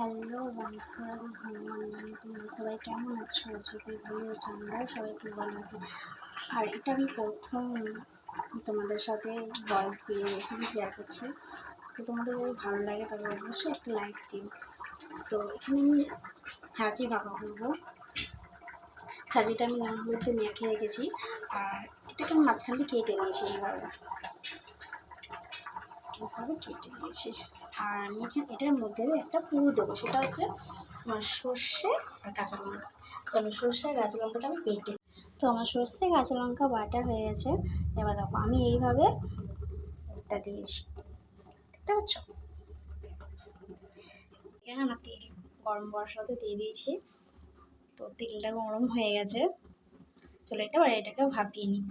Hello বন্ধুরা, তোমরা সবাই কেমন আছো? যদি ভালো আছো, আমরাও সবাই খুব ভালো আছি। আর এটা আমি প্রথম তোমাদের সাথে ভয়েস দিয়ে রেসিপি শেয়ার করছি। তো তোমাদের যদি ভালো লাগে তবে অবশ্যই একটা লাইক দিও। তো এখানে আমি ছাঁচি ভাপা করবো। ছাঁচিটা আমি নুন হলুদে মেখে রেখেছি, আর এটাকে আমি মাঝখান দিয়ে কেটে নিয়েছি। এইভাবে কেটে নিয়েছি। আর আমি এটার মধ্যে একটা পুরো দেবো, সেটা হচ্ছে আমার সর্ষে আর কাঁচা লঙ্কা। চলো, সর্ষে আর কাঁচা লঙ্কাটা আমি বেটে। তো আমার সর্ষে কাঁচা লঙ্কা বাটা হয়ে গেছে। এবার দেখো আমি এইভাবে এটা দিয়েছি, দেখতে পাচ্ছ? এখানে আমার তেল গরম বসাতে দিয়ে দিয়েছি। তো তেলটা গরম হয়ে গেছে, চলো এটাকে ভাপিয়ে নিই।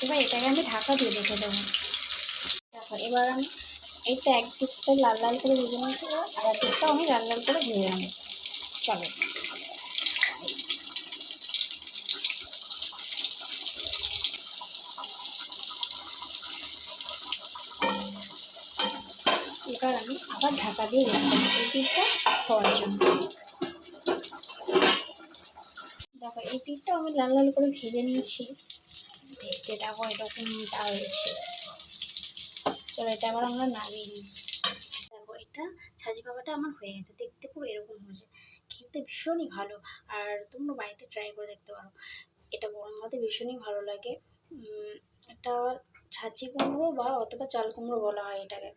এবার এটাকে আমি ঢাকা দিয়ে রেখে দেবো। তারপর এবার আমি এইটা এক দিকটা লাল লাল করে ভেজে নিয়েছি, আর এক দিকটাও আমি লাল লাল করে ভেজে নেব। চলো, এবার আমি আবার ঢাকা দিয়ে রেখে দেবো এই পিঠটা হওয়ার জন্য। দেখো এই পিঠটাও আমি লাল লাল করে ভেজে নিয়েছি, দেখতে দেখো এরকমটা হয়েছে। চলো এটা আবার আমরা নামিয়ে নিই। দেখো এটা ছাঁচি ভাপাটা আমার হয়ে গেছে, দেখতে পুরো এরকম হয়েছে, খেতে ভীষণই ভালো। আর তোমরা বাড়িতে ট্রাই করে দেখতে পারো, এটা গরম ভাতে ভীষণই ভালো লাগে। এটা ছাঁচি কুমড়ো বা অথবা চাল কুমড়ো বলা হয় এটাকে।